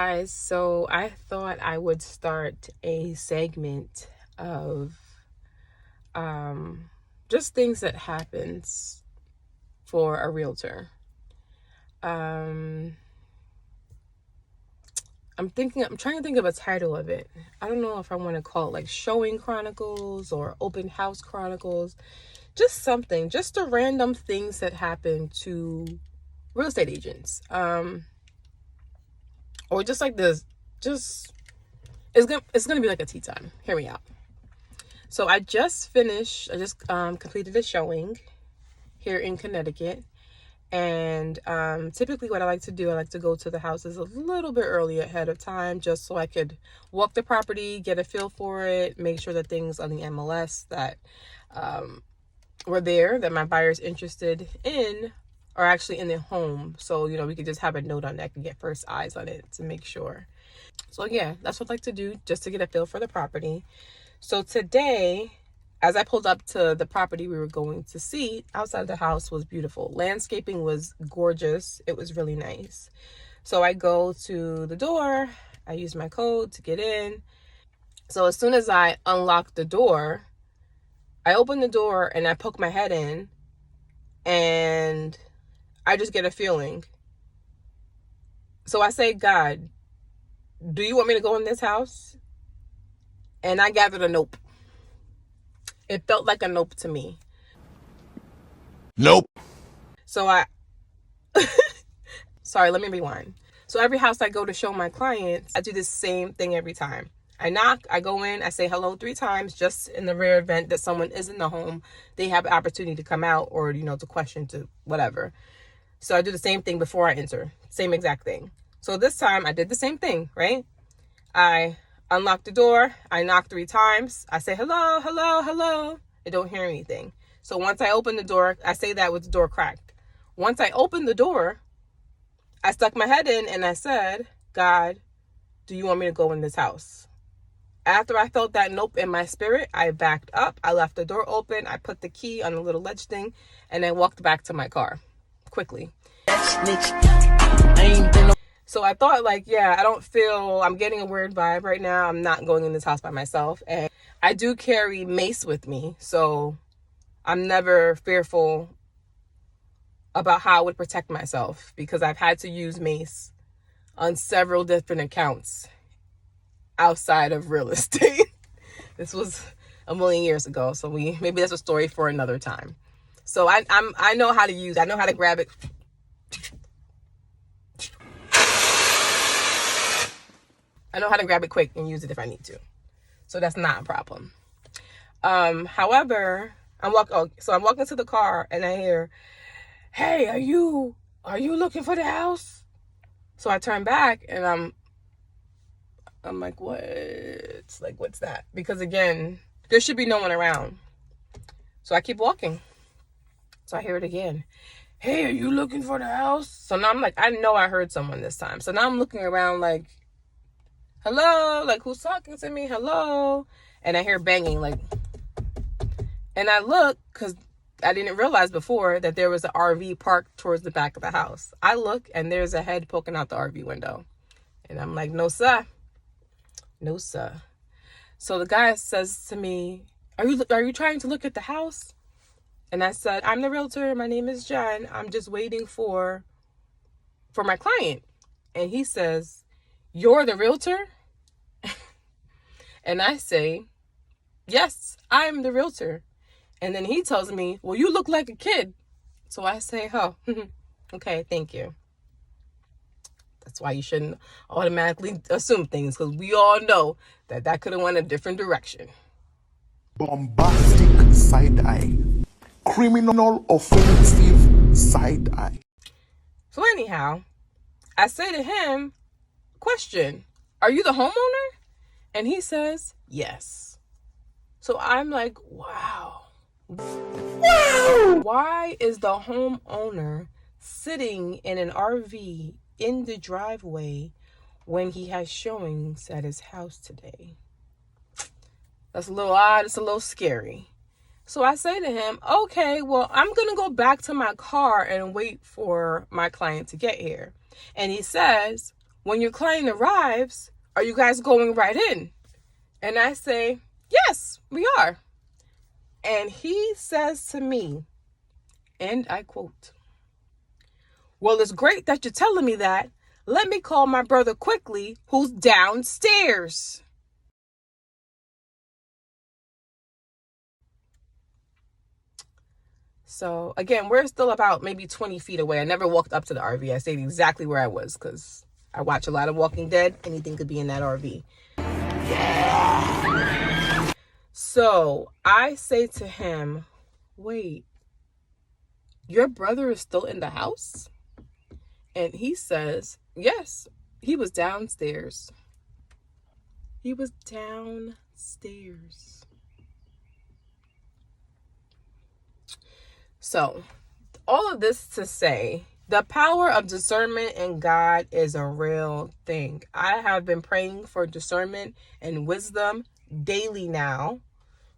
guys, so I thought I would start a segment of just things that happens for a realtor. I'm trying to think of a title of it. I don't know if I want to call it like Showing Chronicles or Open House Chronicles. Just something, just the random things that happen to real estate agents. Or just like this, it's gonna be like a tea time. Hear me out. So I just completed a showing here in Connecticut. And typically what I like to do, I like to go to the houses a little bit early ahead of time, just so I could walk the property, get a feel for it, make sure that things on the MLS that were there that my buyer's interested in are actually in their home. So, we could just have a note on that and get first eyes on it to make sure. So yeah, that's what I like to do, just to get a feel for the property. So today, as I pulled up to the property we were going to see, outside the house was beautiful. Landscaping was gorgeous. It was really nice. So I go to the door. I use my code to get in. So as soon as I unlock the door, I open the door and I poke my head in, and I just get a feeling. So I say, God, do you want me to go in this house? And I gathered a nope. It felt like a nope to me. Nope. So sorry, let me rewind. So every house I go to show my clients, I do the same thing every time. I knock, I go in, I say hello 3 times, just in the rare event that someone is in the home, they have an opportunity to come out or, to question, to whatever. So I do the same thing before I enter. Same exact thing. So this time I did the same thing, right? I unlock the door. I knock 3 times. I say, hello, hello, hello. I don't hear anything. So once I open the door, I say that with the door cracked. Once I opened the door, I stuck my head in and I said, God, do you want me to go in this house? After I felt that nope in my spirit, I backed up. I left the door open. I put the key on the little ledge thing, and I walked back to my car quickly. So I thought, I'm getting a weird vibe right now. I'm not going in this house by myself. And I do carry mace with me, so I'm never fearful about how I would protect myself, because I've had to use mace on several different accounts outside of real estate. This was a million years ago, so maybe that's a story for another time. So I know how to use. I know how to grab it. I know how to grab it quick and use it if I need to. So that's not a problem. However, I'm walking to the car and I hear, hey, are you looking for the house? So I turn back and I'm like, what? Like, what's that? Because again, there should be no one around. So I keep walking. So I hear it again. Hey, are you looking for the house? So now I'm like, I know I heard someone this time. So now I'm looking around like, hello? Like, who's talking to me? Hello? And I hear banging, and I look, because I didn't realize before that there was an RV parked towards the back of the house. I look, and there's a head poking out the RV window. And I'm like, no, sir. No, sir. So the guy says to me, are you trying to look at the house? And I said, I'm the realtor. My name is Jenn. I'm just waiting for my client. And he says, you're the realtor? And I say, yes, I'm the realtor. And then he tells me, well, you look like a kid. So I say, oh, okay, thank you. That's why you shouldn't automatically assume things, because we all know that could have went a different direction. Bombastic side eye. Criminal offensive side eye. So anyhow, I say to him, question, are you the homeowner? And he says, yes. So I'm like, wow. Why is the homeowner sitting in an RV in the driveway when he has showings at his house today? That's a little odd. It's a little scary. So I say to him, okay, well, I'm going to go back to my car and wait for my client to get here. And he says, when your client arrives, are you guys going right in? And I say, yes, we are. And he says to me, and I quote, well, it's great that you're telling me that. Let me call my brother quickly, who's downstairs. So again, we're still about maybe 20 feet away. I never walked up to the RV. I stayed exactly where I was because I watch a lot of Walking Dead. Anything could be in that RV. So I say to him, wait, your brother is still in the house? And he says, yes, he was downstairs. He was downstairs. So, all of this to say, the power of discernment in God is a real thing. I have been praying for discernment and wisdom daily now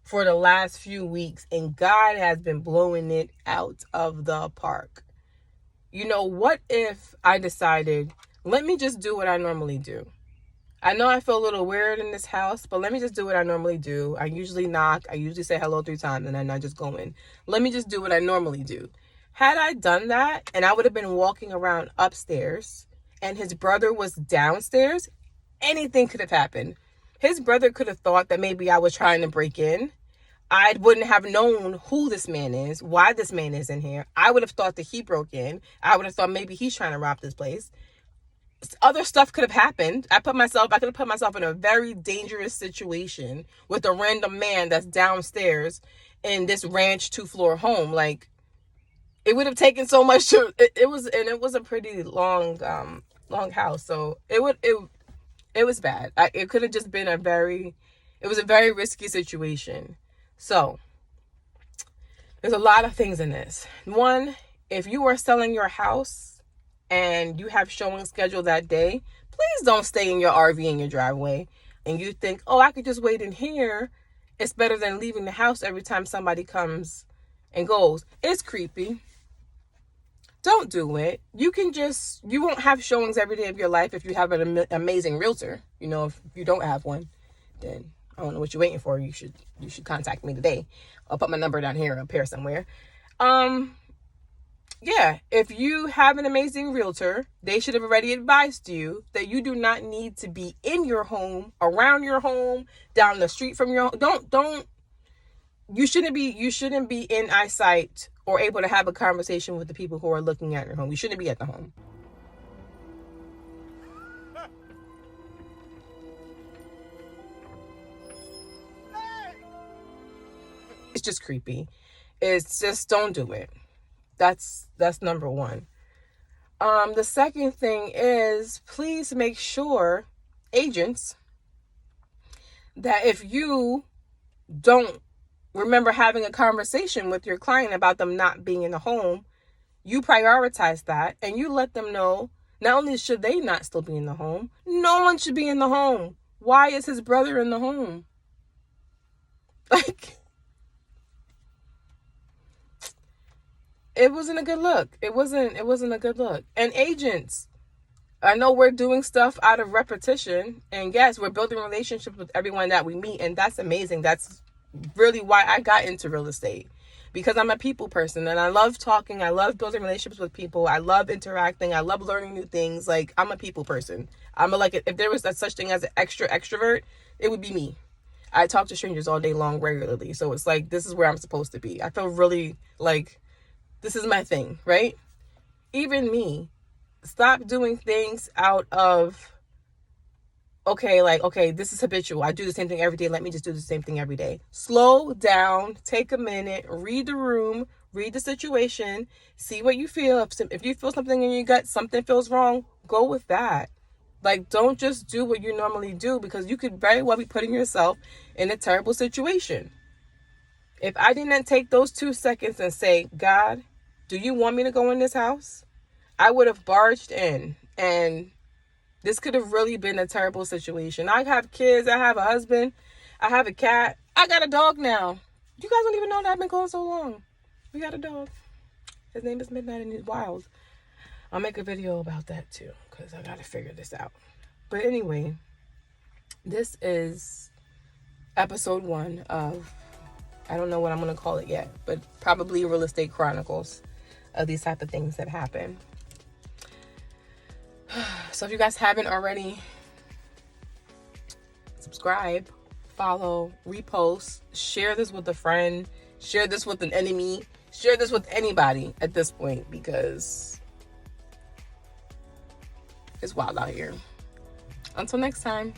for the last few weeks, and God has been blowing it out of the park. You know, what if I decided, let me just do what I normally do? I know I feel a little weird in this house, but let me just do what I normally do. I usually knock. I usually say hello 3 times, and then I just go in. Let me just do what I normally do. Had I done that, and I would have been walking around upstairs, and his brother was downstairs, anything could have happened. His brother could have thought that maybe I was trying to break in. I wouldn't have known who this man is, why this man is in here. I would have thought that he broke in. I would have thought maybe he's trying to rob this place. Other stuff could have happened. I could have put myself in a very dangerous situation with a random man that's downstairs in this ranch 2-floor home. Like, it would have taken so much to, it was a pretty long house. So it was bad. It could have just been it was a very risky situation. So there's a lot of things in this. One, if you are selling your house and you have showing scheduled that day, please don't stay in your RV in your driveway and you think, oh, I could just wait in here. It's better than leaving the house every time somebody comes and goes. It's creepy. Don't do it. You won't have showings every day of your life if you have an amazing realtor. You know, if you don't have one, then I don't know what you're waiting for. You should contact me today. I'll put my number down here up here somewhere. Yeah, if you have an amazing realtor, they should have already advised you that you do not need to be in your home, around your home, down the street from your home. You shouldn't be in eyesight or able to have a conversation with the people who are looking at your home. You shouldn't be at the home. It's just creepy. It's just, don't do it. That's number one. The second thing is, please make sure, agents, that if you don't remember having a conversation with your client about them not being in the home, you prioritize that and you let them know, not only should they not still be in the home, no one should be in the home. Why is his brother in the home? Like, it wasn't a good look. It wasn't a good look. And agents, I know we're doing stuff out of repetition. And yes, we're building relationships with everyone that we meet. And that's amazing. That's really why I got into real estate. Because I'm a people person. And I love talking. I love building relationships with people. I love interacting. I love learning new things. Like, I'm a people person. If there was such thing as an extrovert, it would be me. I talk to strangers all day long regularly. So it's like, this is where I'm supposed to be. I feel really like, this is my thing, right? Even me, stop doing things out of, okay, this is habitual. I do the same thing every day. Let me just do the same thing every day. Slow down, take a minute, read the room, read the situation, see what you feel. If you feel something in your gut, something feels wrong, go with that. Like, don't just do what you normally do, because you could very well be putting yourself in a terrible situation. If I didn't take those 2 seconds and say, God, do you want me to go in this house? I would have barged in, and this could have really been a terrible situation. I have kids. I have a husband. I have a cat. I got a dog now. You guys don't even know that I've been gone so long. We got a dog. His name is Midnight, and he's wild. I'll make a video about that too, because I gotta figure this out. But anyway, this is episode 1 of, I don't know what I'm gonna call it yet, but probably Real Estate Chronicles of these type of things that happen. So if you guys haven't already, subscribe, follow, repost, share this with a friend, share this with an enemy, share this with anybody at this point, because it's wild out here. Until next time.